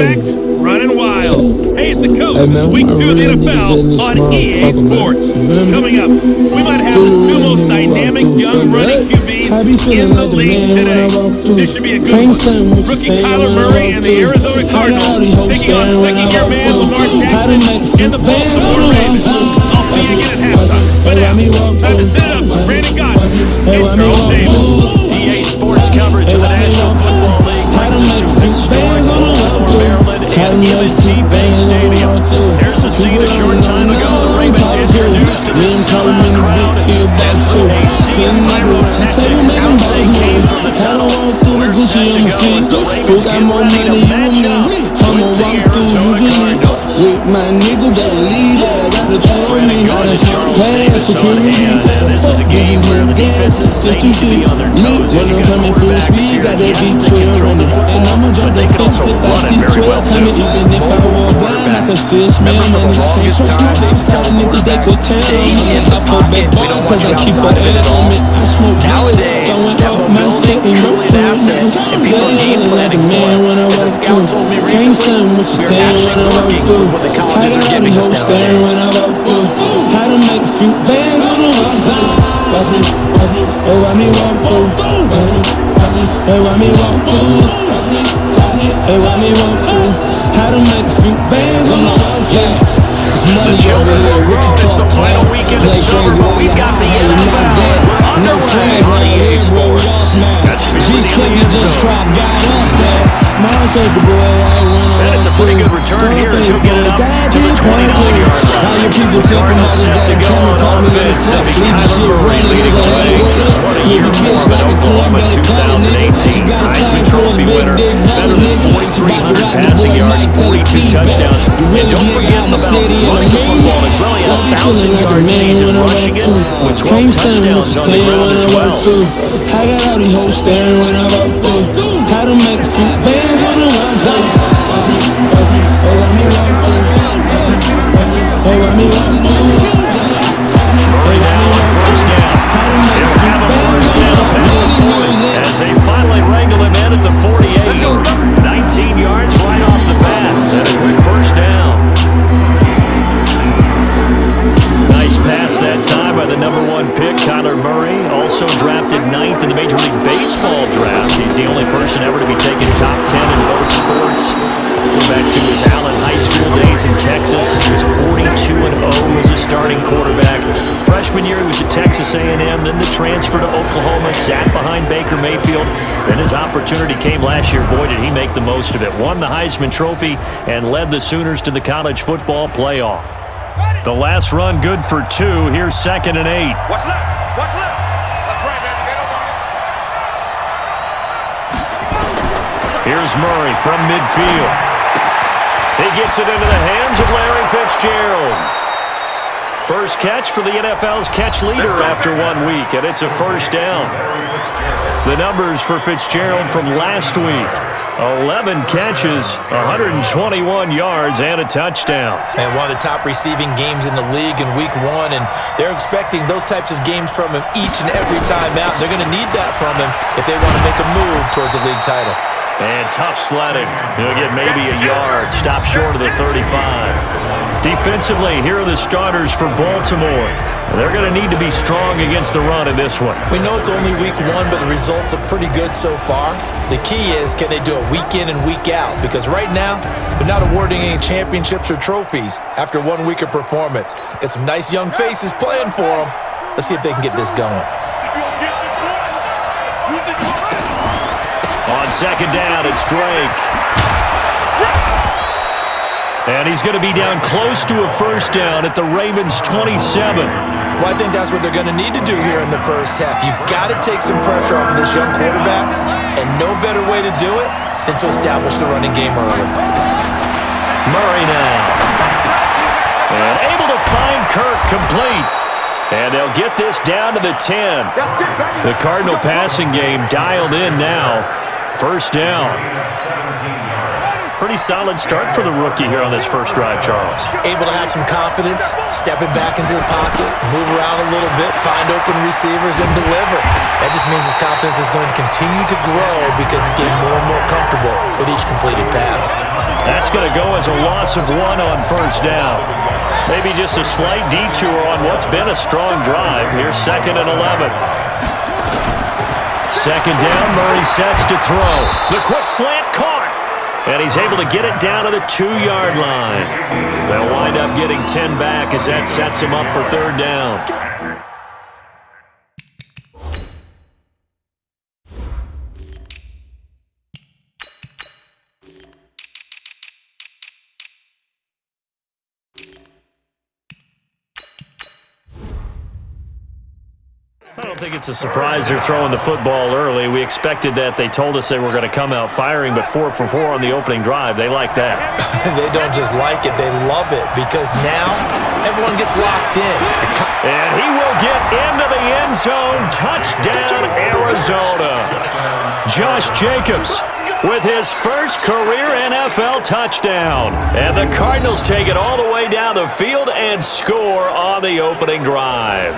quarterbacks running wild. Hey, it's the coach. Week 2 of the NFL on EA Sports. Coming up, we might have the 2 most dynamic young running QBs in the league today. This should be a good one. Rookie Kyler Murray and the Arizona Cardinals taking on second-year man Lamar Jackson and the Baltimore Ravens. I'll see you again at halftime. But now, time to set it up for Brandon Godwin and Charles Davis. EA Sports coverage of the National Football League brings us to historic Baltimore, Maryland, and M&T Bank Stadium. Here's a scene a short time ago. The Ravens introduced to this sellout crowd, and through a sea of pyrotechnics, out they came from the tunnel. We're set to go as the Ravens get ready to match up with the Arizona Cardinals. With my nigga that lead that I got the Brandon Godwin and Charles Davis on hand, and this is a game where the defenses, they need to be on their toes. And you got quarterbacks here, yes, they can throw the football, but they can also run it very well too. Mobile quarterback. Remember for the longest time, they used to tell quarterbacks to stay in the pocket. We don't want you outside of it at all. Nowadays, that mobility truly an asset, and people are game planning for it. As a scout told me recently, we're actually working with what the colleges are giving us nowadays. How to make a few bands on the rock. Watch me walk through. Hey, why me walk through? Hey, why me walk through? How to make a few bands on the rock. The children will grow. It's the final weekend of summer, but we've got the NFL. We're underway on EA Sports. That's Philly in the end zone. And it's a pretty good return here as he'll get it up to the 29-yard line. The Cardinals set to go on offense. It'll be Kyler Murray leading the way. What a year for him at Oklahoma in 2018. Heisman Trophy winner. Better than 4,300 passing yards, 42 touchdowns. And don't forget about running the football. It's really a 1,000-yard season rushing it with 12 touchdowns on the ground as well. I got all these hoes staring when I walk through. How to make a few bands on the rock. Hey, let me walk through. Hey, let me walk through. Murray now on first down. He'll have a first down past the 40 as they finally wrangle him in at the 48. 19 yards right off the bat. And a quick first down. Nice pass that time by the #1 pick, Kyler Murray. Also drafted 9th in the Major League Baseball draft. He's the only person ever to be taken top 10 in both sports. Go back to his Allen High School days in Texas. He was 42-0 as a starting quarterback. Freshman year, he was at Texas A&M. Then the transfer to Oklahoma, sat behind Baker Mayfield. Then his opportunity came last year. Boy, did he make the most of it. Won the Heisman Trophy and led the Sooners to the college football playoff. The last run good for 2. Here's 2nd and 8. What's left? What's left? That's right, man. Here's Murray from midfield. He gets it into the hands of Larry Fitzgerald. First catch for the NFL's catch leader after 1 week, and it's a first down. The numbers for Fitzgerald from last week. 11 catches, 121 yards, and a touchdown. And one of the top receiving games in the league in week 1, and they're expecting those types of games from him each and every time out. They're going to need that from him if they want to make a move towards a league title. And tough sledding. He'll get maybe a yard. Stop short of the 35. Defensively, here are the starters for Baltimore. They're going to need to be strong against the run in this one. We know it's only week 1, but the results look pretty good so far. The key is, can they do it week in and week out? Because right now, they're not awarding any championships or trophies after 1 week of performance. Got some nice young faces playing for them. Let's see if they can get this going. On second down, it's Drake. And he's going to be down close to a first down at the Ravens' 27. Well, I think that's what they're going to need to do here in the first half. You've got to take some pressure off of this young quarterback, and no better way to do it than to establish the running game early. Murray now. And able to find Kirk complete. And they'll get this down to the 10. The Cardinal passing game dialed in now. First down. Pretty solid start for the rookie here on this first drive, Charles. Able to have some confidence, stepping back into the pocket, move around a little bit, find open receivers, and deliver. That just means his confidence is going to continue to grow because he's getting more and more comfortable with each completed pass. That's going to go as a loss of 1 on first down. Maybe just a slight detour on what's been a strong drive. Here's 2nd and 11. 2nd down, Murray sets to throw. The quick slant caught. And he's able to get it down to the 2-yard line. They'll wind up getting 10 back as that sets him up for 3rd down. I don't think it's a surprise they're throwing the football early. We expected that. They told us they were going to come out firing, but 4 for 4 on the opening drive. They like that. They don't just like it, they love it, because now everyone gets locked in. And he will get into the end zone. Touchdown, Arizona. Josh Jacobs with his first career NFL touchdown. And the Cardinals take it all the way down the field and score on the opening drive.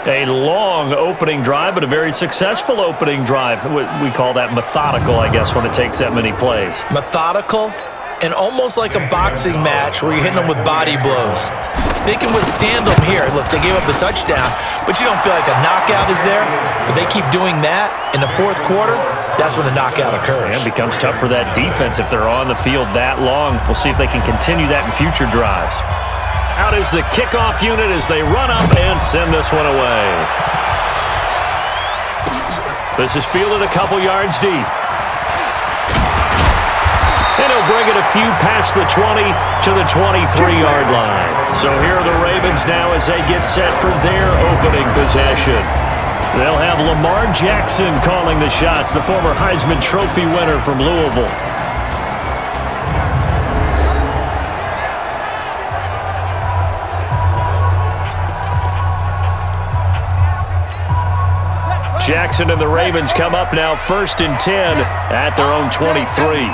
A long opening drive, but a very successful opening drive. We call that methodical, I guess, when it takes that many plays. Methodical and almost like a boxing match where you're hitting them with body blows. They can withstand them here. Look, they gave up the touchdown, but you don't feel like a knockout is there. But they keep doing that in the 4th quarter, that's when the knockout occurs. And it becomes tough for that defense if they're on the field that long. We'll see if they can continue that in future drives. Out is the kickoff unit as they run up and send this one away. This is fielded a couple yards deep. And he'll bring it a few past the 20 to the 23-yard line. So here are the Ravens now as they get set for their opening possession. They'll have Lamar Jackson calling the shots, the former Heisman Trophy winner from Louisville. Jackson and the Ravens come up now 1st and 10 at their own 23.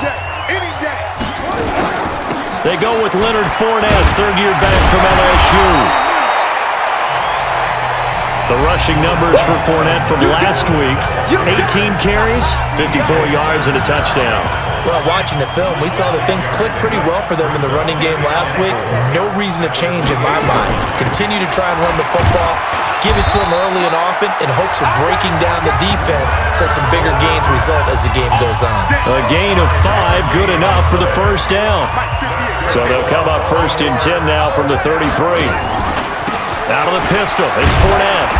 They go with Leonard Fournette, 3rd-year back from LSU. The rushing numbers for Fournette from last week, 18 carries, 54 yards, and a touchdown. Well, watching the film, we saw that things clicked pretty well for them in the running game last week. No reason to change in my mind. Continue to try and run the football. Give it to him early and often in hopes of breaking down the defense so some bigger gains result as the game goes on. A gain of 5, good enough for the first down. So they'll come up 1st and 10 now from the 33. Out of the pistol, it's Fournette.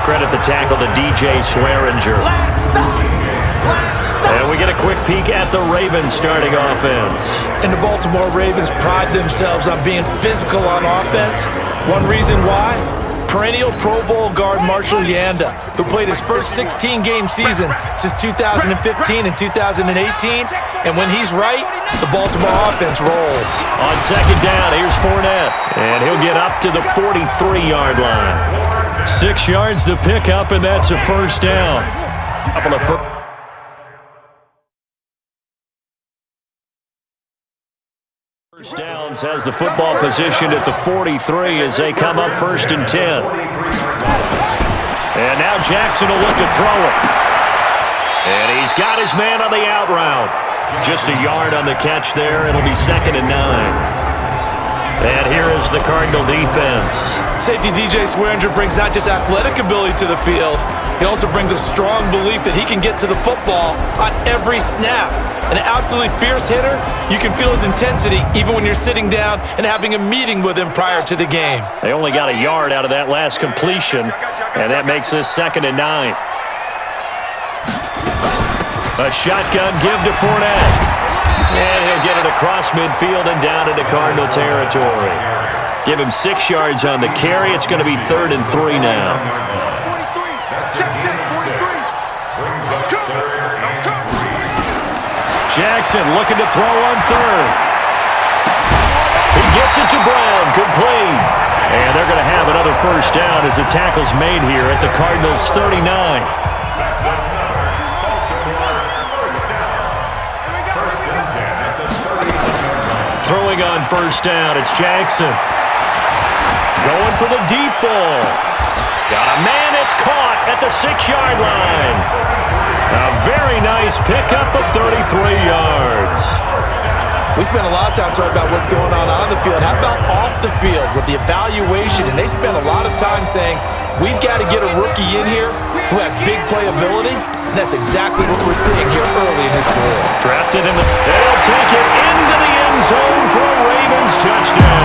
Credit the tackle to DJ Swearinger. And we get a quick peek at the Ravens starting offense. And the Baltimore Ravens pride themselves on being physical on offense. One reason why? Perennial Pro Bowl guard Marshall Yanda, who played his first 16-game season since 2015 and 2018. And when he's right, the Baltimore offense rolls. On 2nd down, here's Fournette. And he'll get up to the 43-yard line. 6 yards to pick up, and that's a first down. First downs has the football positioned at the 43 as they come up 1st and 10. And now Jackson will look to throw it. And he's got his man on the out route. Just a yard on the catch there. It'll be 2nd and 9. And here is the Cardinal defense. Safety DJ Swearinger brings not just athletic ability to the field, he also brings a strong belief that he can get to the football on every snap. An absolutely fierce hitter, you can feel his intensity even when you're sitting down and having a meeting with him prior to the game. They only got a yard out of that last completion, and that makes this 2nd and 9. A shotgun give to Fournette. And he'll get it across midfield and down into Cardinal territory. Give him 6 yards on the carry. It's going to be 3rd and 3 now. Jackson looking to throw on 3rd. He gets it to Brown, complete. And they're going to have another first down as the tackle's made here at the Cardinals' 39. Throwing on first down, it's Jackson. Going for the deep ball. Got a man, it's caught at the 6-yard line. A very very nice pickup of 33 yards. We spent a lot of time talking about what's going on the field. How about off the field with the evaluation? And they spent a lot of time saying, we've got to get a rookie in here who has big playability. And that's exactly what we're seeing here early in his career. Drafted in they'll take it into the end zone for a Ravens touchdown.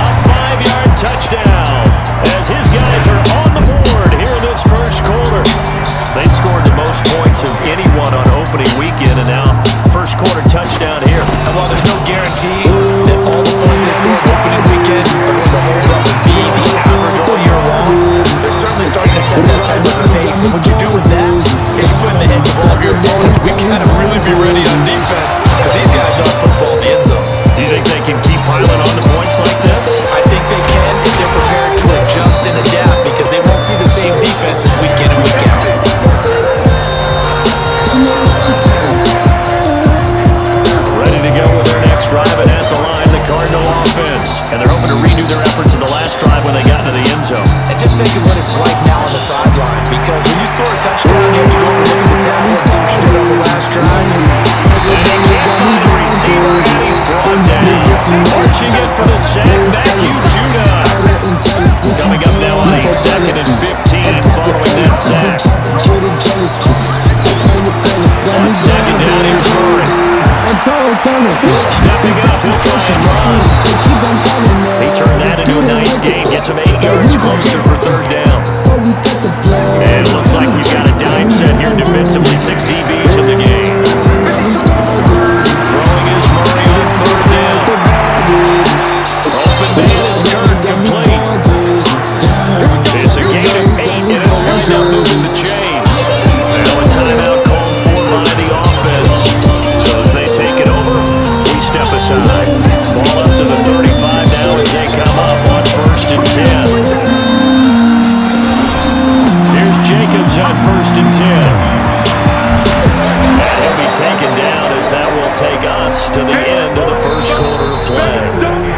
A 5-yard touchdown as his guys are on the board here in this first quarter. They scored the most points of anyone on opening weekend, and now first quarter touchdown here. And while there's no guarantee that all the points they scored opening weekend are going to hold up and be the average all year long, they're certainly starting to set that type of pace. And what you do with that is you put in the hands of all of your opponents. We got to really be ready on defense because these guys don't put the ball in the end zone. Do you think they can keep piling on the points like this? I think they can if they're prepared to adjust and adapt because they won't see the same defenses week in and week out. Ready to go with their next drive, and at the line, the Cardinal offense. And they're hoping to redo their efforts in the last drive when they got into the end zone. And just think of what it's like now on the sideline because when you score a touchdown, you have to go and look at the table and see what you did on the last drive. And he can't find the receiver, and he's brought down. Marching it for the sack, Matthew Judah. Coming up now on a 2nd and 15 following that sack. On second down, here's Murray. Stepping up, he'll try and run. He turned that into a nice gain, gets him 8 yards closer for 3rd down. And it looks like we've got a dime set here defensively, 6 DBs in the game. Throwing is Murray on 3rd down. Open man is Kurt, complete. It's a gain of 8, and it'll wind up moving the chains. Now a timeout called for by the offense. So as they take it over, we step aside. Ball up to the 35 now as they come up on 1st and 10. Here's Jacobs on 1st and 10. And he'll be taken down as that will take us to the end of the first quarter of play.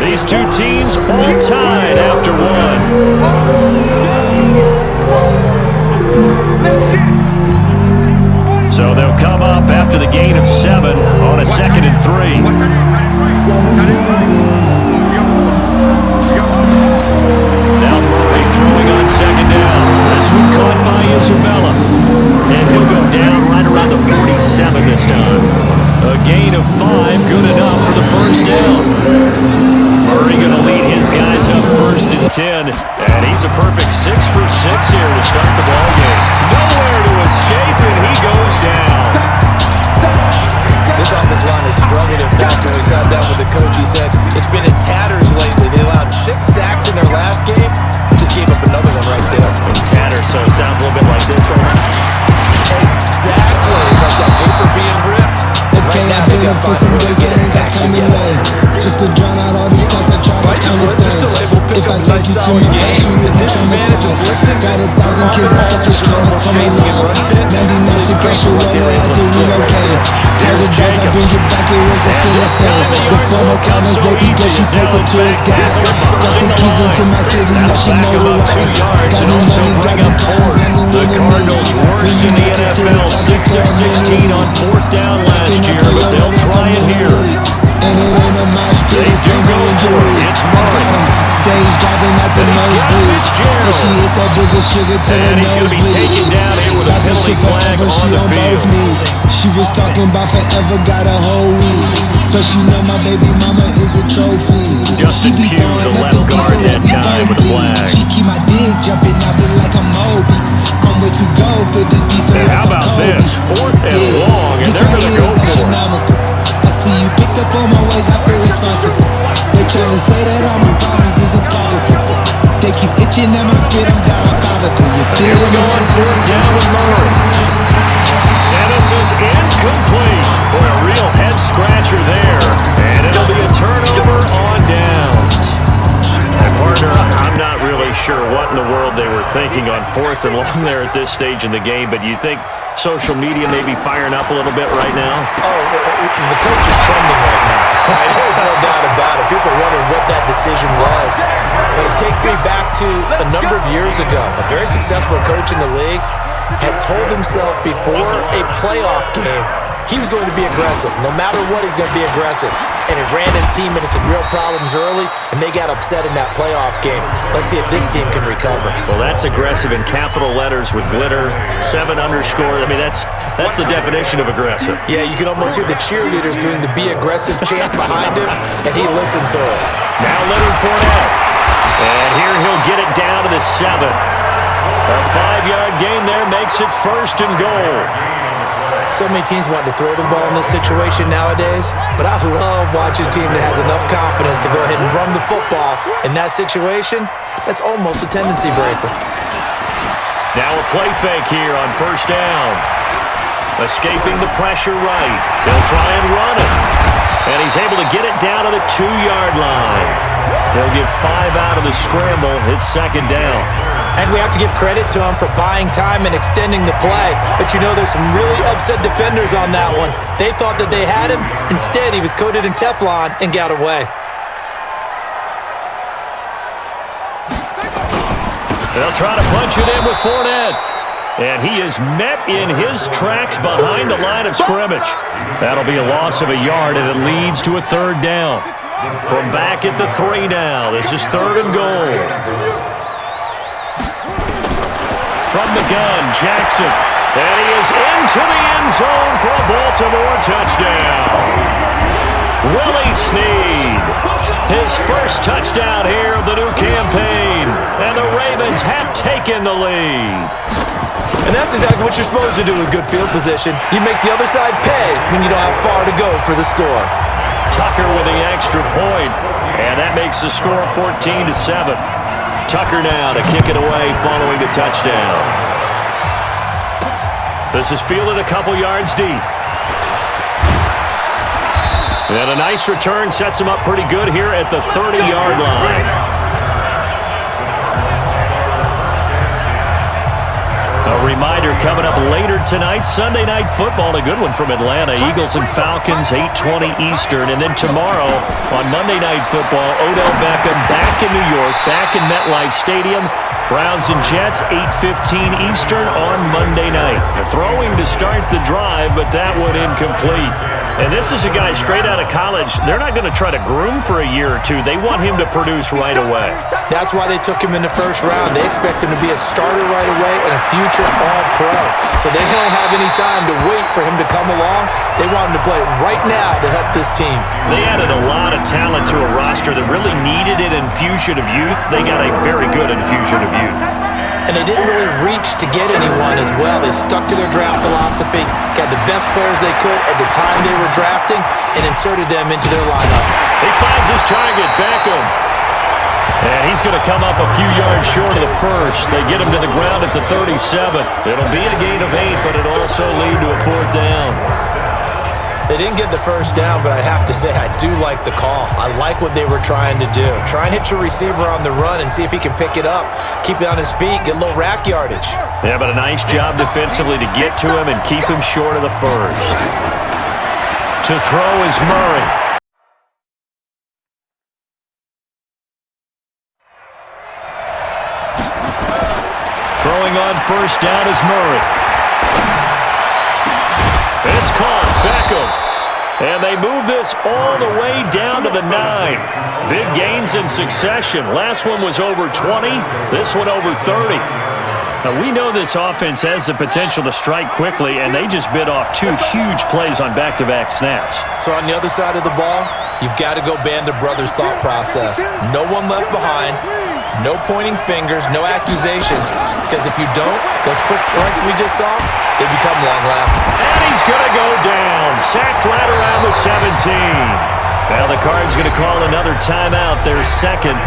These two teams all tied after one. So they'll come up after the gain of 7 on a 2nd and 3. Now Murray throwing on 2nd down. This one caught by Isabella. And he'll go down right around the 47 this time. A gain of 5, good enough for the 1st down. Murray going to lead his guys up 1st and 10. And he's a perfect 6 for 6 here to start the ballgame. Nowhere to escape, and he goes down. This offensive line has struggled. In fact, when we sat down with the coach, he said it's been in tatters lately. They allowed 6 sacks in their last game. Just gave up another one right there. In tatters, so it sounds a little bit like this right now. Exactly. It's like that paper being ripped. And right now, they got to find a way to get it back together. Just to drown out all these guys that try Despite the blitz, they're still able to pick up a nice solid game. The disadvantage of blitzing, got 1,000 kids that such a normal spacing and run fits. 99 to pressure where they had to relocate. Target guys, I bring it back, it was a single thing. The former Cardinals, they because she paid the tourist guide. Got the keys into my city, now she know the rights. Got new money, got new plans, got new The Cardinals worst in the NFL, 6 of 16 on 4th down last year, but they'll try it here. And it ain't a mosh pit, They do go for it. It's Murray. Stage driving at the nosebleeds. And she hit that booger sugar till And her he's going to be nose taken bleeds. down here with a That's a penalty shit flag forever, she on the on both field. knees. She was talking about forever, got a whole week. Plus you know my baby mama is a trophy. Justin She be Pugh, throwing the up left the guard beat, that so time let me with the bleed. flag. She keep my dick jumping, I feel like a Moby. Can't wait to go for this beef And how about this? 4th and long, and they're going to go for it. I see you picked up on my ways, I feel responsible. They tryna say that all my problems is improbable. They keep itching at my spit, I'm diabolical. You feel Here we me? go on 4th down with Murray. And this is incomplete. Boy, a real head scratcher there. And it'll be a turnover on downs. And partner, I'm not really sure what in the world they were thinking on 4th and long there at this stage in the game, but you think social media may be firing up a little bit right now? Oh, the coach is trending right now. Right? There's no doubt about it. People are wondering what that decision was. But it takes me back to a number of years ago. A very successful coach in the league had told himself before a playoff game he was going to be aggressive. No matter what, he's going to be aggressive. And it ran his team into some real problems early, and they got upset in that playoff game. Let's see if this team can recover. Well, that's aggressive in capital letters with glitter, 7 underscore. I mean, that's the definition of aggressive. Yeah, you can almost hear the cheerleaders doing the be aggressive chant behind him, and he listened to it. Now Leonard Fournette. And here he'll get it down to the 7. A 5-yard gain there makes it 1st and goal. So many teams want to throw the ball in this situation nowadays, but I love watching a team that has enough confidence to go ahead and run the football. In that situation, that's almost a tendency breaker. Now a play fake here on 1st down. Escaping the pressure right. They'll try and run it. And he's able to get it down to the 2-yard line. They'll get 5 out of the scramble. It's 2nd down. And we have to give credit to him for buying time and extending the play. But you know, there's some really upset defenders on that one. They thought that they had him. Instead, he was coated in Teflon and got away. They'll try to punch it in with Fournette. And he is met in his tracks behind the line of scrimmage. That'll be a loss of a yard, and it leads to a 3rd down. From back at the 3 now, this is 3rd and goal. From the gun, Jackson. And he is into the end zone for a Baltimore touchdown. Willie Snead. His first touchdown here of the new campaign. And the Ravens have taken the lead. And that's exactly what you're supposed to do with good field position. You make the other side pay when you don't have far to go for the score. Tucker with the extra point. And that makes the score 14-7. Tucker now to kick it away following the touchdown. This is fielded a couple yards deep. And a nice return sets him up pretty good here at the 30-yard line. A reminder coming up later tonight, Sunday Night Football, a good one from Atlanta. Eagles and Falcons, 8:20 Eastern. And then tomorrow on Monday Night Football, Odell Beckham back in New York, back in MetLife Stadium. Browns and Jets, 8:15 Eastern on Monday night. Throwing to start the drive, but that one incomplete. And this is a guy straight out of college. They're not going to try to groom for a year or two. They want him to produce right away. That's why they took him in the 1st round. They expect him to be a starter right away and a future All-Pro. So they don't have any time to wait for him to come along. They want him to play right now to help this team. They added a lot of talent to a roster that really needed an infusion of youth. They got a very good infusion of youth. And they didn't really reach to get anyone as well. They stuck to their draft philosophy, got the best players they could at the time they were drafting, and inserted them into their lineup. He finds his target, Beckham. And he's going to come up a few yards short of the 1st. They get him to the ground at the 37. It'll be a gain of 8, but it'll also lead to a 4th down. They didn't get the 1st down, but I have to say I do like the call. I like what they were trying to do. Try and hit your receiver on the run and see if he can pick it up. Keep it on his feet, get a little rack yardage. Yeah, but a nice job defensively to get to him and keep him short of the 1st. To throw is Murray. Throwing on 1st down is Murray. It's caught. Beckham. And they move this all the way down to the 9. Big gains in succession. Last one was over 20. This one over 30. Now, we know this offense has the potential to strike quickly, and they just bit off 2 huge plays on back-to-back snaps. So on the other side of the ball, you've got to go Band of Brothers thought process. No one left behind. No pointing fingers, no accusations, because if you don't, those quick strikes we just saw, they become long-lasting. And he's going to go down, sacked right around the 17. Now the Cards going to call another timeout, their 2nd.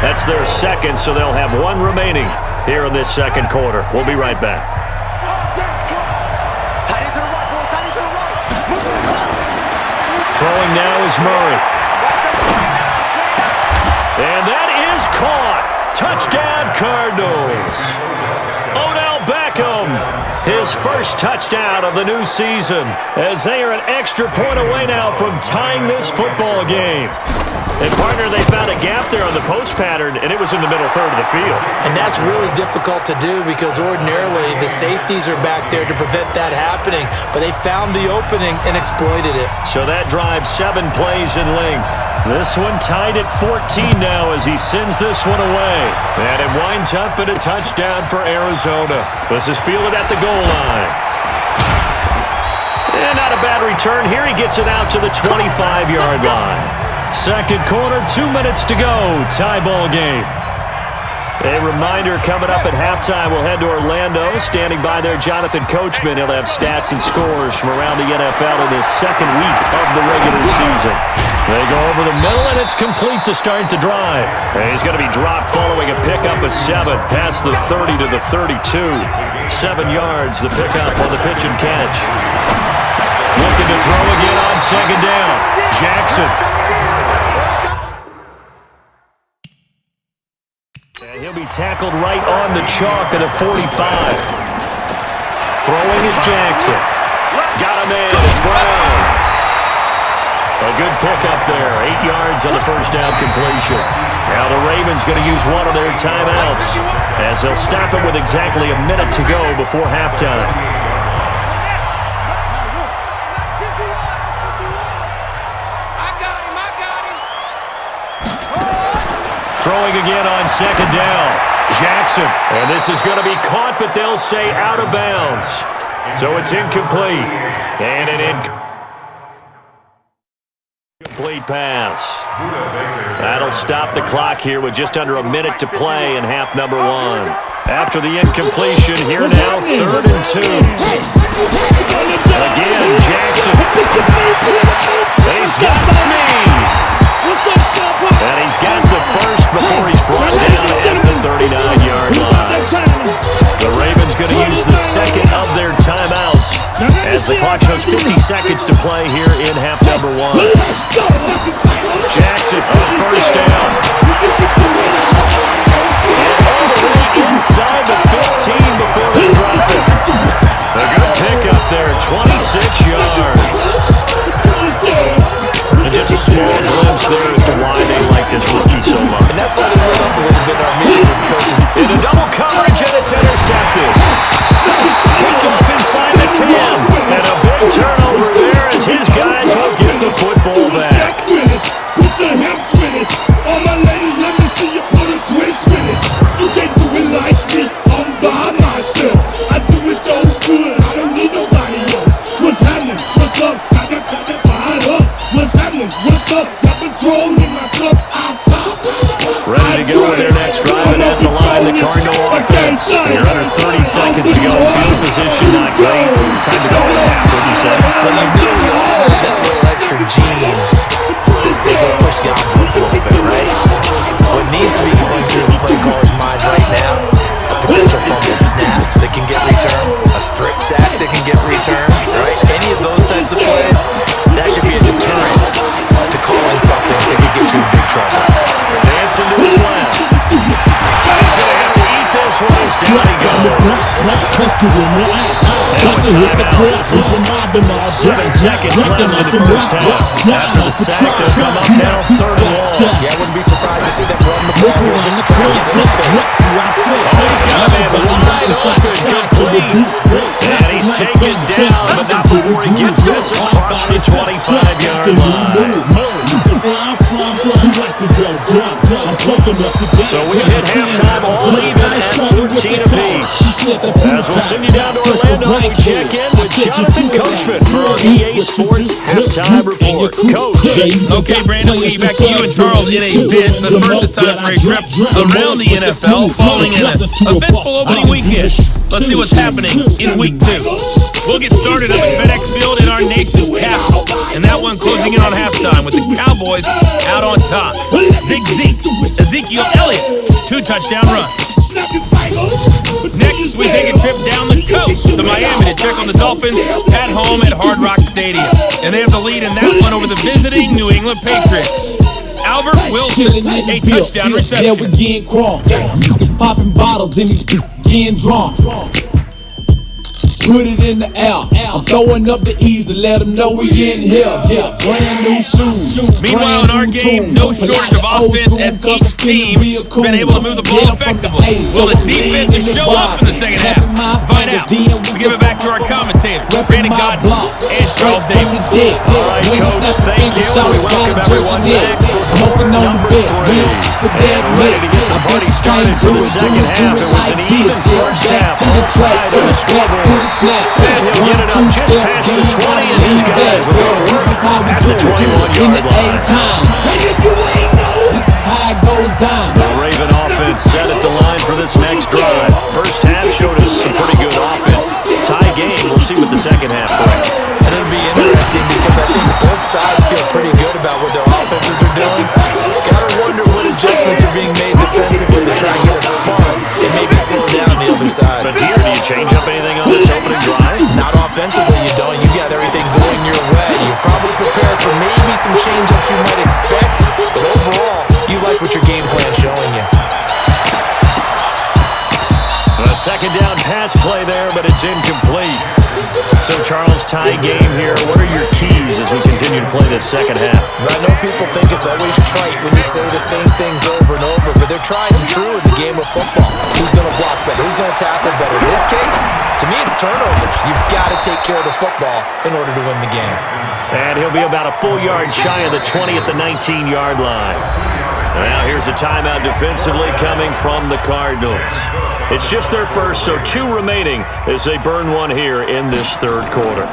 That's their 2nd, so they'll have 1 remaining here in this 2nd quarter. We'll be right back. Throwing now is Murray. And that is caught. Touchdown, Cardinals. Odell Beckham his first touchdown of the new season, as they are an extra point away now from tying this football game. And, partner, they found a gap there on the post pattern, and it was in the middle third of the field. And that's really difficult to do because ordinarily the safeties are back there to prevent that happening, but they found the opening and exploited it. So that drives 7 plays in length. This one tied at 14 now as he sends this one away. And it winds up in a touchdown for Arizona. This is fielded at the goal line. And not a bad return here. He gets it out to the 25-yard line. Second quarter, 2 minutes to go. Tie ball game. A reminder coming up at halftime, we'll head to Orlando. Standing by there, Jonathan Coachman. He'll have stats and scores from around the NFL in his second week of the regular season. They go over the middle, and it's complete to start the drive. And he's going to be dropped following a pickup of 7 past the 30 to the 32. 7 yards, the pickup on the pitch and catch. Looking to throw again on second down. Jackson. And he'll be tackled right on the chalk at a 45. Throwing is Jackson. Got him in. It's Brown. A good pickup there. 8 yards on the first down completion. Now the Ravens going to use one of their timeouts as they'll stop it with exactly a minute to go before halftime. Throwing again on second down. Jackson. And this is going to be caught, but they'll say out of bounds. So it's incomplete. And an incomplete pass. That'll stop the clock here with just under a minute to play in half number 1. After the incompletion, here now, 3rd and 2. Again, Jackson. And he's got Snead. And he's got the first before he's brought down at the 39-yard line. The Ravens going to use the second of their timeouts as the clock shows 50 seconds to play here in half number 1. Jackson on first down. And all the way inside the 15 before they drop it. A good pickup there, 26 yards. And just a small glimpse there as to why they like this rookie so much. And that's why we went up a little bit in our meeting with the coaches. In a double coverage, and it's intercepted. Picked up inside the 10. And a big turnover there as his guys will get the football back. Put your hips with it. All my ladies, let me see you put a twist with it. You can't do it like me. I'm by myself. I do it so good. I don't need nobody else. What's happening? What's up? I got that fired up. What's happening? What's up? Got Patrol in my cup. Ready to go with their next drive, and at the line, the Cardinal offense. You're under 30 seconds to go. Field position not great. Time to go to half, what do you say? Well, you really all that little extra gene that says let's push the envelope a little bit, right? What needs to be going through the play caller's mind right now, a potential fumble snap that can get returned, a strip sack that can get returned, right? Any of those types of plays, that should be a deterrent to calling something that could get you in big trouble. Dancing to his left. He's going to have to eat this one as down he goes. And with timeout. 7 seconds left in the first half. After the sack, they'll come up now 3rd and long. Yeah, I wouldn't be surprised to see them run the ball here just to try to get some space. Oh, he's got him in wide open, complete. And he's taken down, but not before he gets this across the 25-yard line. So we've hit halftime all even at 14 apiece. As we'll send you down to Orlando, we check in with Jonathan Coachman for our EA Sports Halftime Report. Coach. Okay, Brandon, we'll get back to you and Charles in a bit, but first it's time for a trip around the NFL following an eventful opening weekend. Let's see what's happening in Week 2. We'll get started up at FedEx Field in our nation's capital, and that one closing in on halftime with the Cowboys out on top. Big Ezekiel Elliott, 2-touchdown runs. Next, we take a trip down the coast to Miami to check on the Dolphins at home at Hard Rock Stadium. And they have the lead in that one over the visiting New England Patriots. Albert Wilson, a touchdown reception. Yeah, we getting crunk. Popping bottles and these getting drunk. put it in the air. I'm throwing up the E's to let them know we in here. Yeah, brand new shoes. Meanwhile, in our game, no shortage of offense as each team been able to move the ball effectively. Will the defenses show up in the second half? Find out. We give it back to our commentator, Brandon Godden and Charles Davis. All right, Coach, thank you. We welcome everyone back for quarter number 3. And ready to get the party started for the second half. It was an even first half. Offside on the scoreboard. And he'll get it up just past the 20, and these guys will go to work at the 21-yard line. The Raven offense set at the line for this next drive. First half showed us some pretty good offense. Tie game. We'll see what the second half brings. And it'll be interesting because I think both sides feel pretty good about what their offenses are doing. Gotta wonder what adjustments are being made defensively to try and get a spark and maybe slow down the other side. But here, do you change up anything on this opening drive? Not offensively, you don't. You got everything going your way. You've probably prepared for maybe some change-ups you might expect, but overall, you like what your game plan's showing you. A second down pass play there, but it's incomplete. So, Charles, tie game here. What are your keys as we continue to play this second half? I know people think it's always trite when you say the same things over and over, but they're tried and true in the game of football. Who's going to block better? Who's going to tackle better? In this case, to me, it's turnovers. You've got to take care of the football in order to win the game. And he'll be about a full yard shy of the 20 at the 19-yard line. Now here's a timeout defensively coming from the Cardinals. It's just their first, so 2 remaining as they burn one here in this third quarter.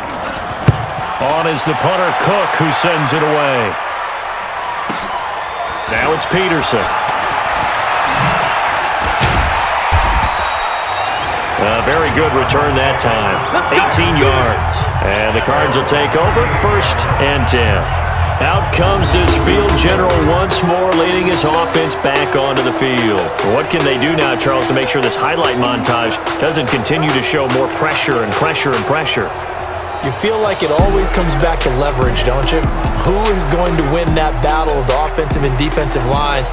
On is the punter, Cook, who sends it away. Now it's Peterson. A very good return that time. 18 yards. And the Cards will take over, 1st and 10. Out comes this field general once more, leading his offense back onto the field. What can they do now, Charles, to make sure this highlight montage doesn't continue to show more pressure and pressure and pressure? You feel like it always comes back to leverage, don't you? Who is going to win that battle of the offensive and defensive lines?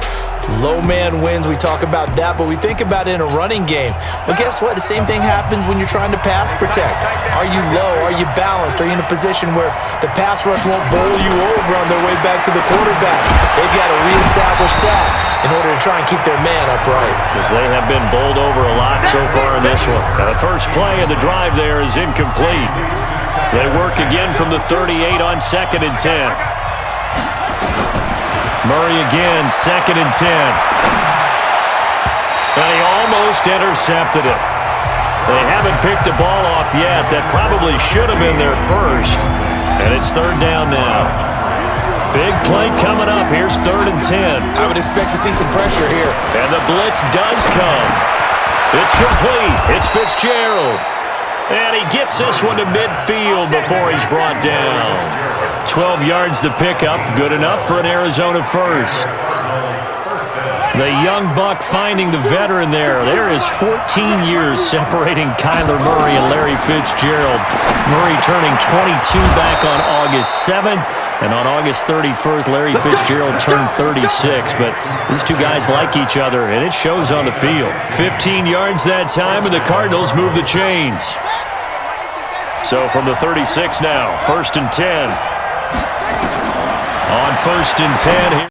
Low man wins, we talk about that, but we think about it in a running game. Well, guess what? The same thing happens when you're trying to pass protect. Are you low? Are you balanced? Are you in a position where the pass rush won't bowl you over on their way back to the quarterback? They've got to reestablish that in order to try and keep their man upright. Because they have been bowled over a lot so far in this one. The first play of the drive there is incomplete. They work again from the 38 on 2nd and 10. Murray again, 2nd and 10. And he almost intercepted it. They haven't picked a ball off yet. That probably should have been their first. And it's 3rd down now. Big play coming up. Here's 3rd and 10. I would expect to see some pressure here. And the blitz does come. It's complete. It's Fitzgerald. And he gets this one to midfield before he's brought down. 12 yards to pick up. Good enough for an Arizona first. The young buck finding the veteran there. There is 14 years separating Kyler Murray and Larry Fitzgerald. Murray turning 22 back on August 7th. And on August 31st, Larry Fitzgerald turned 36. But these two guys like each other, and it shows on the field. 15 yards that time, and the Cardinals move the chains. So from the 36 now, 1st and 10. On 1st and 10 here.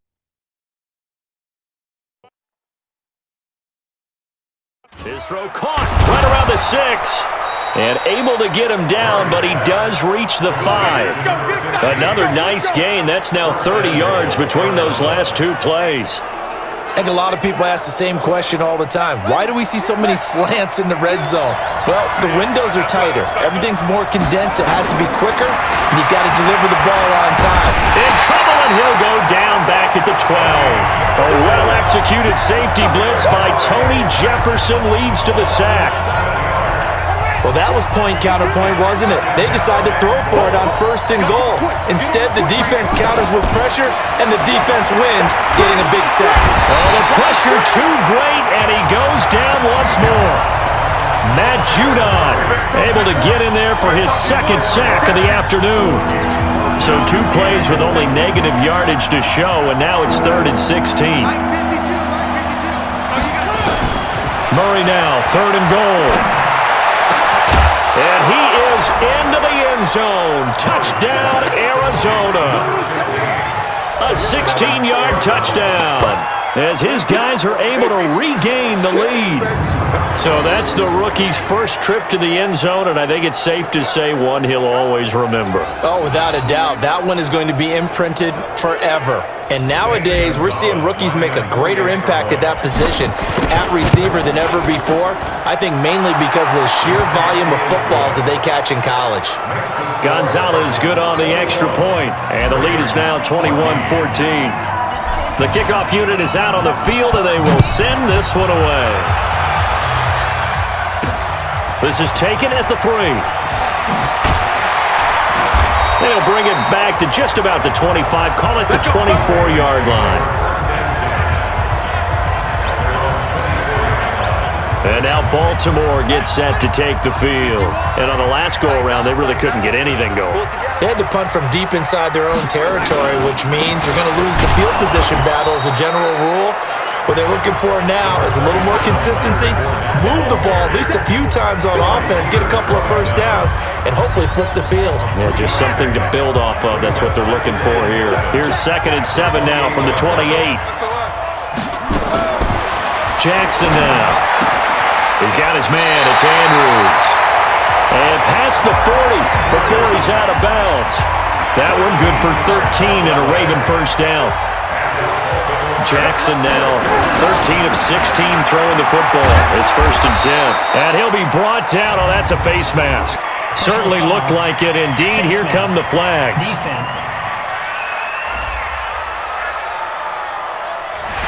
His throw caught right around the 6. And able to get him down, but he does reach the 5. Another nice gain. That's now 30 yards between those last 2 plays. I think a lot of people ask the same question all the time. Why do we see so many slants in the red zone? Well, the windows are tighter. Everything's more condensed. It has to be quicker, and you've got to deliver the ball on time. In trouble, and he'll go down back at the 12. A well-executed safety blitz by Tony Jefferson leads to the sack. Well, that was point counterpoint, wasn't it? They decided to throw for it on 1st and goal. Instead, the defense counters with pressure, and the defense wins, getting a big sack. Oh, the pressure too great, and he goes down once more. Matt Judon able to get in there for his 2nd sack of the afternoon. So 2 plays with only negative yardage to show, and now it's 3rd and 16. Murray now, 3rd and goal. And he into the end zone. Touchdown, Arizona. A 16-yard touchdown as his guys are able to regain the lead. So that's the rookie's first trip to the end zone, and I think it's safe to say one he'll always remember. Oh, without a doubt. That one is going to be imprinted forever. And nowadays, we're seeing rookies make a greater impact at that position at receiver than ever before. I think mainly because of the sheer volume of footballs that they catch in college. Gonzalez good on the extra point, and the lead is now 21-14. The kickoff unit is out on the field, and they will send this one away. This is taken at the 3. They'll bring it back to just about the 25, call it the 24-yard line. And now Baltimore gets set to take the field. And on the last go-around, they really couldn't get anything going. They had to punt from deep inside their own territory, which means you're going to lose the field position battle as a general rule. What they're looking for now is a little more consistency, move the ball at least a few times on offense, get a couple of first downs, and hopefully flip the field. Yeah, just something to build off of. That's what they're looking for here. Here's 2nd and 7 now from the 28. Jackson now. He's got his man. It's Andrews. And past the 40 before he's out of bounds. That one good for 13 and a Raven first down. Jackson now 13 of 16 throwing the football. It's 1st and 10. And he'll be brought down. Oh, that's a face mask. Certainly looked like it. Indeed, here come the flags. Defense.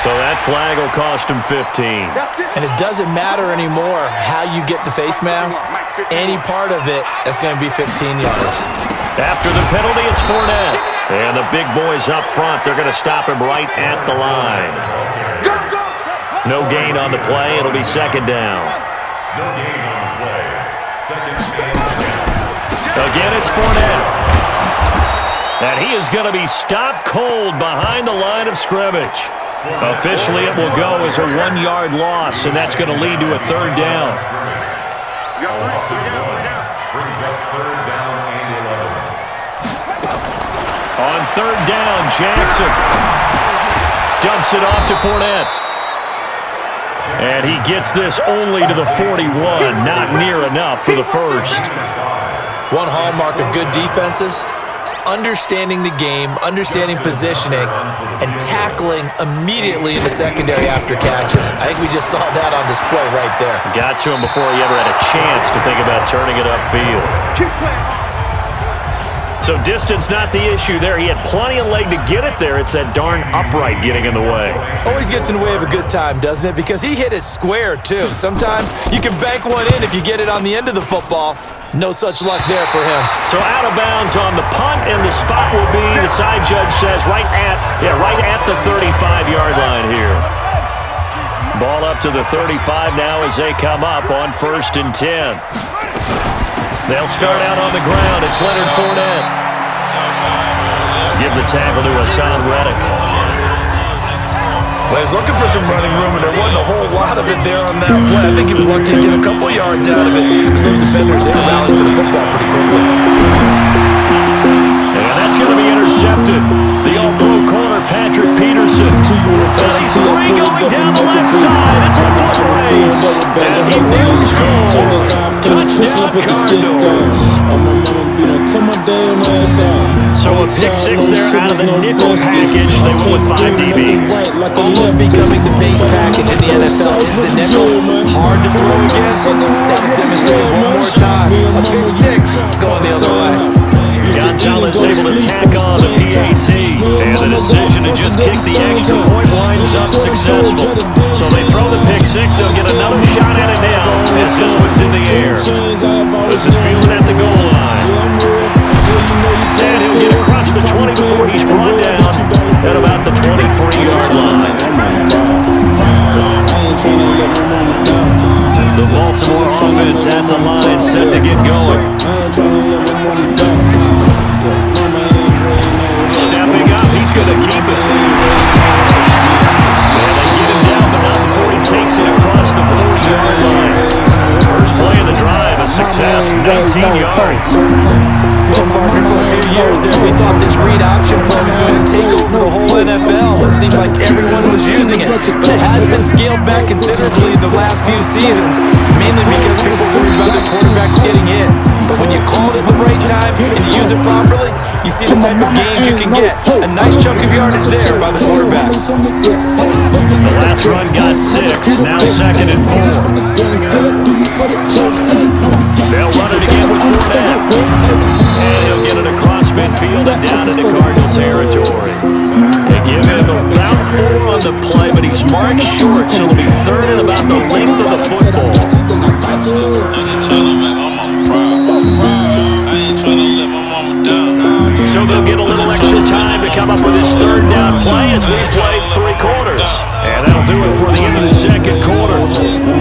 So that flag will cost him 15. And it doesn't matter anymore how you get the face mask. Any part of it, that's going to be 15 yards. After the penalty, it's Fournette. And the big boys up front, they're going to stop him right at the line. No gain on the play. It'll be 2nd down. No gain on the play. 2nd down. Again, it's Fournette. And he is going to be stopped cold behind the line of scrimmage. Officially, it will go as a 1-yard loss, and that's going to lead to a 3rd down. Brings up 3rd down and 11. On 3rd down, Jackson dumps it off to Fournette. And he gets this only to the 41, not near enough for the first. One hallmark of good defenses is understanding the game, understanding positioning, and tackling immediately in the secondary after catches. I think we just saw that on display right there. Got to him before he ever had a chance to think about turning it upfield. So distance not the issue there. He had plenty of leg to get it there. It's that darn upright getting in the way. Always gets in the way of a good time, doesn't it? Because he hit it square, too. Sometimes you can bank one in if you get it on the end of the football. No such luck there for him. So out of bounds on the punt, and the spot will be, the side judge says, right at the 35-yard line here. Ball up to the 35 now as they come up on 1st and 10. They'll start out on the ground. It's Leonard Fournette. Give the tackle to Hassan Reddick. Well, he was looking for some running room, and there wasn't a whole lot of it there on that play. I think he was lucky to get a couple yards out of it. Because those defenders, they were rallying to the football pretty quickly. And that's going to be intercepted. The all-pro corner, Patrick Peterson. And he's free going down the left side. It's a foot race. And he will score. Touchdown, Cardinals. So a pick 6 there out of the nickel package. They went with 5 DBs. Almost becoming the base package in the NFL is the nickel. Hard to throw against. That was demonstrated one more time. A pick 6 going the other way. Gonzalez able to tack on the PAT. And the decision to just kick the extra point winds up successful. So they throw the pick 6. They'll get another shot at it now as this one's in the air. This is fielded at the goal line. And he'll get across the 20 before he's brought down at about the 23-yard line. The Baltimore offense at the line, set to get going. Stepping up, he's going to keep it. And they get him down, but not before he takes it across the 40-yard line. First play of the drive, a success. 19 yards. Well, partner, for a few years there, we thought this read option play was going to take over the whole NFL. It seemed like everyone was using it, but it has been scaled back considerably in the last few seasons, mainly because people worry about the quarterbacks getting hit. But when you call it at the right time and you use it properly, you see the type of gains you can get. A nice chunk of yardage there by the quarterback. The last run got 6, now 2nd and 4. They'll run it again with Fournette. And he'll get it across midfield and down into Cardinal territory. They give him about 4 on the play, but he's marked short, so it'll be 3rd and about the length of the football. So they'll get a little extra time to come up with his 3rd down play as we played 3 quarters. And that'll do it for the end of the 2nd quarter.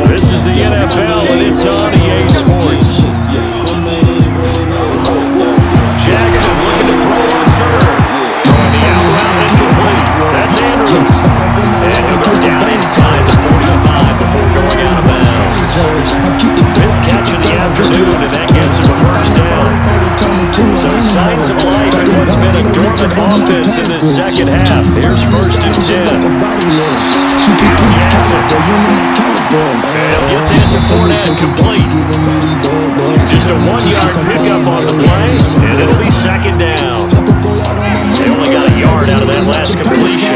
This is the NFL, and it's on EA Sports. Jackson looking to throw on 3rd. Throwing the out route incomplete. That's Andrews. And he'll go down inside the 45 before going out of bounds. 5th catch of the afternoon, and that gets him a 1st down. So signs of life in what's been a dormant offense in this 2nd half. Here's 1st and 10. Here's Jackson. And he'll get that to Fournette, complete. Just a 1-yard pickup on the play, and it'll be 2nd down. They only got a yard out of that last completion,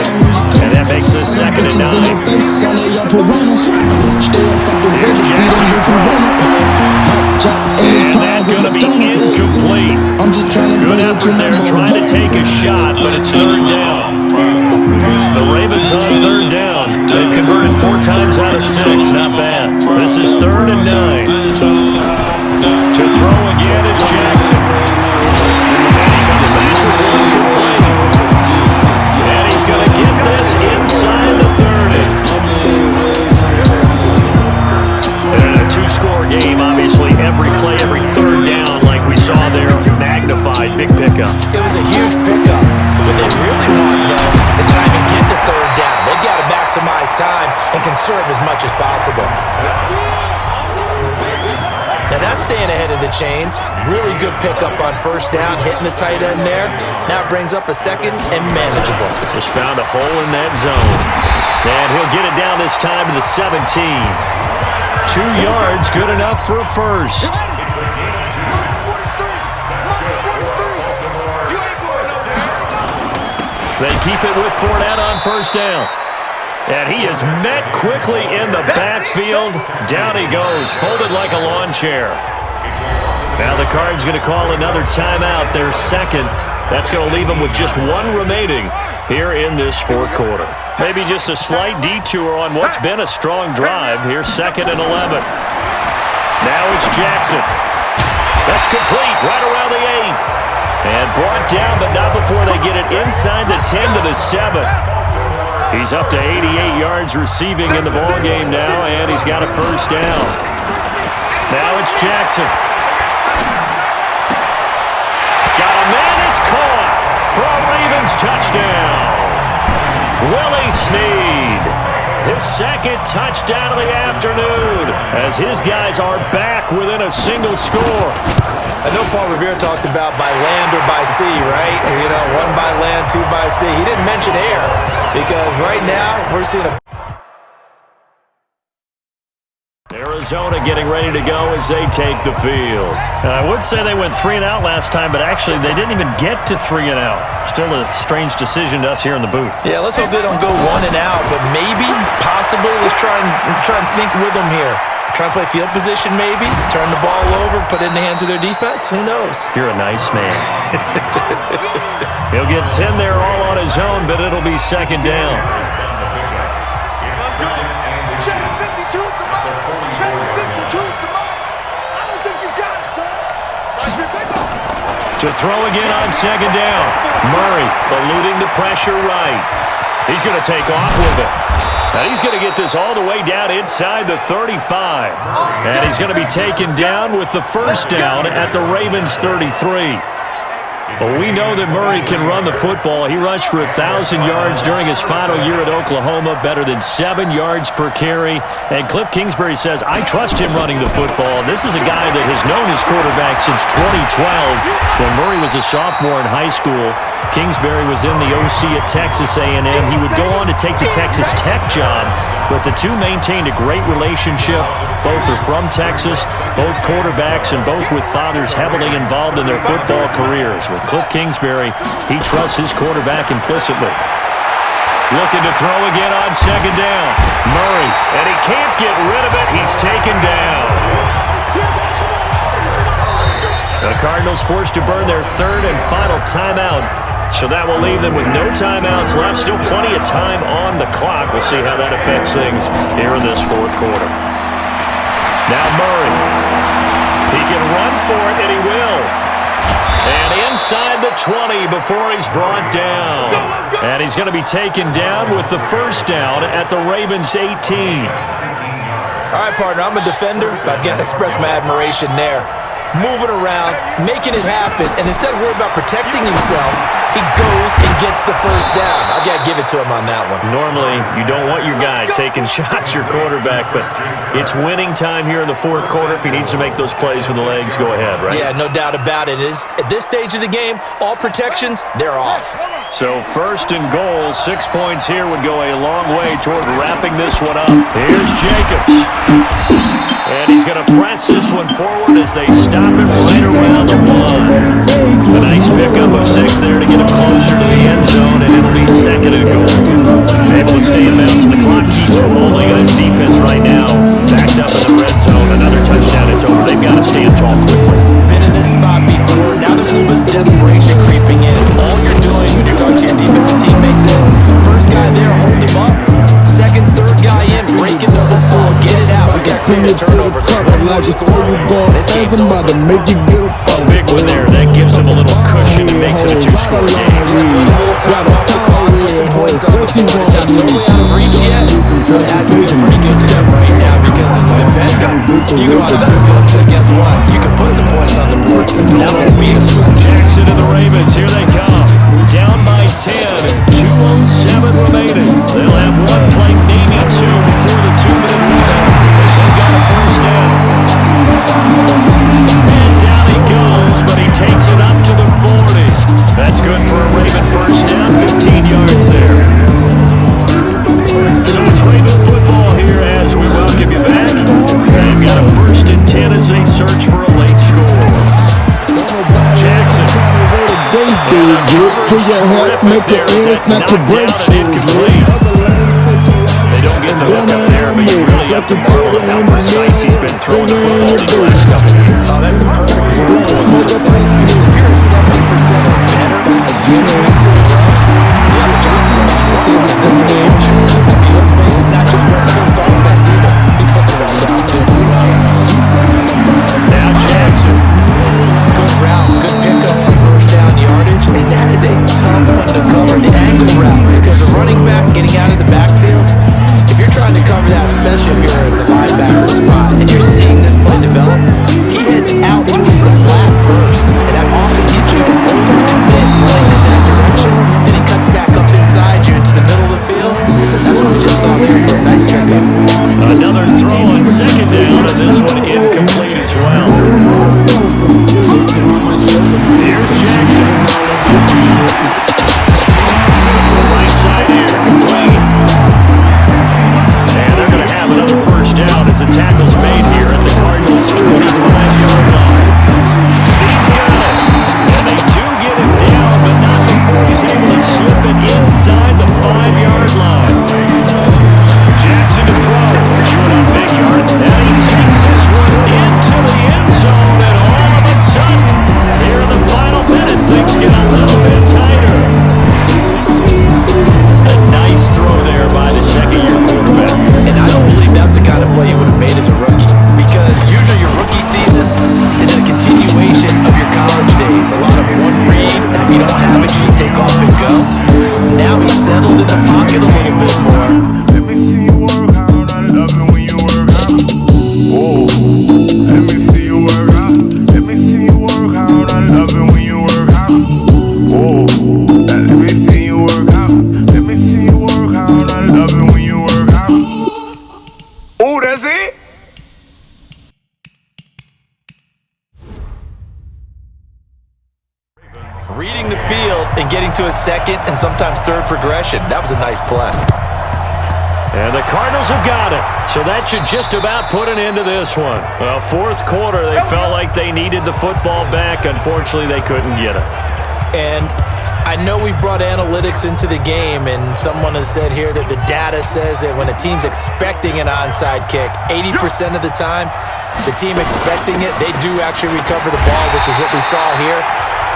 and that makes this 2nd and 9. Here's Jackson to throw. And that's going to be incomplete. Good effort there, trying to take a shot, but it's 3rd down. The Ravens on 3rd down. They've converted 4 times out of 6. Not bad. This is 3rd and 9. To throw again is Jackson. And he comes back with 1 complete. And he's going to get this inside the 30. And a 2-score game, obviously. Every play, every 3rd down, like we saw there, magnified. Big pickup. It was a huge pickup. What they really want, though, is not even get the 3rd down. They've got to maximize time and conserve as much as possible. Now that's staying ahead of the chains. Really good pickup on 1st down, hitting the tight end there. Now it brings up a 2nd and manageable. Just found a hole in that zone. And he'll get it down this time to the 17. 2 yards, good enough for a 1st. They keep it with Fournette on 1st down. And he is met quickly in the backfield. Down he goes, folded like a lawn chair. Now the Cards going to call another timeout, their 2nd. That's going to leave them with just 1 remaining here in this 4th quarter. Maybe just a slight detour on what's been a strong drive. Here's 2nd and 11. Now it's Jackson. That's complete right around the 8. And brought down, but not before they get it inside the 10 to the 7. He's up to 88 yards receiving in the ballgame now, and he's got a 1st down. Now it's Jackson. Got a man, it's caught for a Ravens touchdown. Willie Snead, his 2nd touchdown of the afternoon, as his guys are back within a single score. I know Paul Revere talked about by land or by sea, right? You know, 1 by land, 2 by sea. He didn't mention air because right now we're seeing a... Arizona getting ready to go as they take the field. I would say they went 3 and out last time, but actually they didn't even get to 3 and out. Still a strange decision to us here in the booth. Yeah, let's hope they don't go 1 and out, but maybe, possibly, let's try and think with them here. Try and play field position maybe, turn the ball over, put it in the hands of their defense. Who knows? You're a nice man. He'll get 10 there all on his own, but it'll be 2nd down. Check 52 to mine. Check 52 to mine. I don't think you got it, son. To throw again on 2nd down. Murray eluding the pressure right. He's going to take off with it. Now he's going to get this all the way down inside the 35. And he's going to be taken down with the 1st down at the Ravens 33. Well, we know that Murray can run the football. He rushed for 1,000 yards during his final year at Oklahoma, better than 7 yards per carry. And Cliff Kingsbury says, I trust him running the football. This is a guy that has known his quarterback since 2012 when Murray was a sophomore in high school. Kingsbury was in the OC at Texas A&M. He would go on to take the Texas Tech job, but the two maintained a great relationship. Both are from Texas, both quarterbacks, and both with fathers heavily involved in their football careers. With Cliff Kingsbury, he trusts his quarterback implicitly. Looking to throw again on second down. Murray, and he can't get rid of it. He's taken down. The Cardinals forced to burn their third and final timeout. So that will leave them with no timeouts left. Still plenty of time on the clock. We'll see how that affects things here in this fourth quarter. Now Murray. He can run for it, and he will. And inside the 20 before he's brought down. And he's going to be taken down with the first down at the Ravens' 18. All right, partner, I'm a defender, but I've got to express my admiration there. Moving around, making it happen, and instead of worrying about protecting himself, he goes and gets the first down. I've got to give it to him on that one. Normally, you don't want your guy taking shots, your quarterback, but it's winning time here in the fourth quarter. If he needs to make those plays with the legs, go ahead, right? Yeah, no doubt about it. At this stage of the game, all protections, they're off. So first and goal, 6 points here would go a long way toward wrapping this one up. Here's Jacobs. And he's going to press this one forward as they stop him right around the one. A nice pickup of 6 there to get him closer to the end zone, and it'll be second and goal. Able to stay in bounds, and the clock keeps rolling on his defense right now. Backed up in the red zone. Another touchdown, it's over. They've got to stand tall quickly. Been in this spot before. Now there's a little bit of desperation creeping in. All you're doing when you're talking to your defensive teammates is first guy there, hold him up. Second, third guy in, breaking the football, get it out. We got to create a turnover. Big one there. That gives him a little cushion and makes it a 2-score game. Time off the clock, put some points on the board. It's not totally out of reach yet, but it has to feel pretty good to them right now because as a defender, you go out of that field and guess what? You can put some points on the board. That won't be it. Jackson and the Ravens, here they come. Down by 10, 2:07 remaining. They'll have one play, maybe two, before the 2-minute window as they got a first down. And down he goes, but he takes it up to the 40. That's good for a Raven first down, 15 yards there. So it's Raven football here as we welcome you back. They've got a 1st and 10 as they search for a late score. Jackson. Put your hands, make the ends, not to break shit. They don't get the hook up there, but you really have to marvel at how precise he's been throwing the football these last couple of years. Oh, that's a perfect word for precise because if you're at 70% or better, you can mix it up. You have a job to run in this stage. I mean, let's face it, it's not just West Coast offense either. He's putting it all downfield as well. Now Jackson. Good route, good pickup for first down yardage, and that is a tough one to cover, the angle route, because the running back getting out of the backfield, if you're trying to cover that, especially if you're in the linebacker spot, and you're seeing this play develop, he heads out towards the flat first, and that often gets you an open commit playing in that direction, then he cuts back up inside you into the middle of the field. That's what we just saw there for a nice pickup. Another throw on second down, and this one incomplete as well. Here's Jackson. Right side here, complete. And they're going to have another first down as the tackle's made here at the Cardinals' 25-yard line. Steve's got it. And they do get him down, but not before he's able to slip it inside the 5-yard line. Jackson to throw. Chewing on big yard. And he takes this one into the end zone, and all of a sudden, here in the final minute, things get a little bit tighter. A nice throw there by the second-year quarterback. And I don't believe that's the kind of play you would have made as a rookie, because usually your rookie season is a continuation of your college days. A lot of one read, and if you don't have it, you just take off and go. Now he's settled in the pocket a little bit more. Let me see you work hard. I love it when you work hard. Whoa. Let me see you work hard. Let me see you work hard. I love it when you work hard. Reading the field and getting to a second and sometimes third progression. That was a nice play. And the Cardinals have got it. So that should just about put an end to this one. Well, fourth quarter, they felt like they needed the football back. Unfortunately, they couldn't get it. And I know we brought analytics into the game, and someone has said here that the data says that when a team's expecting an onside kick, 80% of the time, the team expecting it, they do actually recover the ball, which is what we saw here.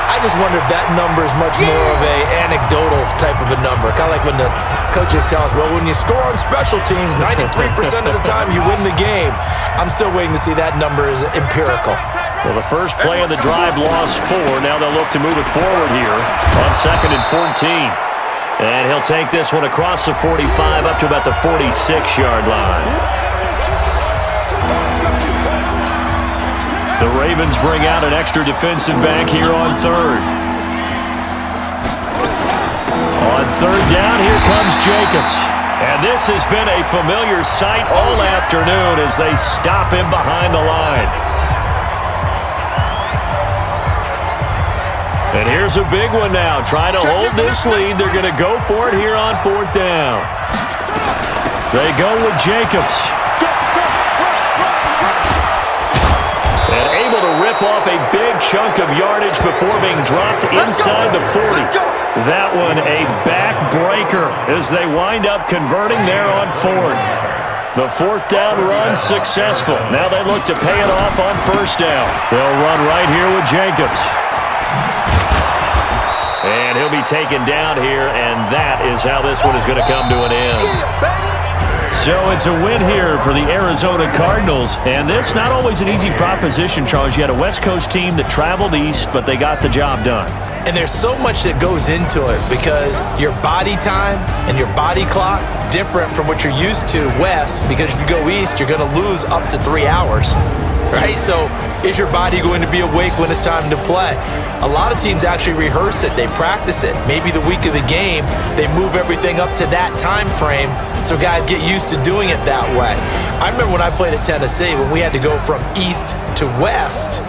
I just wonder if that number is much more of a anecdotal type of a number. Kind of like when the coaches tell us, well, when you score on special teams, 93% of the time you win the game. I'm still waiting to see that number is empirical. Well, the first play of the drive lost 4. Now they'll look to move it forward here on 2nd and 14. And he'll take this one across the 45 up to about the 46-yard line. The Ravens bring out an extra defensive back here on 3rd. On 3rd down, here comes Jacobs. And this has been a familiar sight all afternoon as they stop him behind the line. And here's a big one now. Trying to hold this lead. They're going to go for it here on 4th down. They go with Jacobs. And able to rip off a big chunk of yardage before being dropped inside the 40. That one a backbreaker as they wind up converting there on 4th. The 4th down run successful. Now they look to pay it off on 1st down. They'll run right here with Jacobs. And he'll be taken down here, and that is how this one is going to come to an end. So it's a win here for the Arizona Cardinals, and this not always an easy proposition, Charles. You had a West Coast team that traveled east, but they got the job done. And there's so much that goes into it because your body time and your body clock different from what you're used to west, because if you go east, you're going to lose up to 3 hours. Right? So is your body going to be awake when it's time to play? A lot of teams actually rehearse it. They practice it. Maybe the week of the game, they move everything up to that time frame so guys get used to doing it that way. I remember when I played at Tennessee, when we had to go from east to west,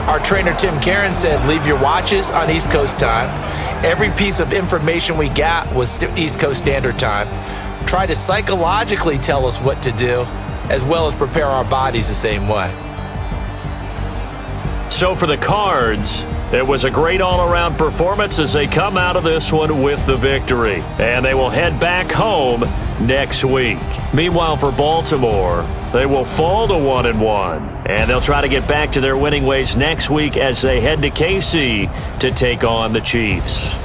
our trainer Tim Karen said, leave your watches on East Coast time. Every piece of information we got was East Coast Standard Time. Try to psychologically tell us what to do, as well as prepare our bodies the same way. So for the Cards, it was a great all-around performance as they come out of this one with the victory. And they will head back home next week. Meanwhile, for Baltimore, they will fall to 1-1. And they'll try to get back to their winning ways next week as they head to KC to take on the Chiefs.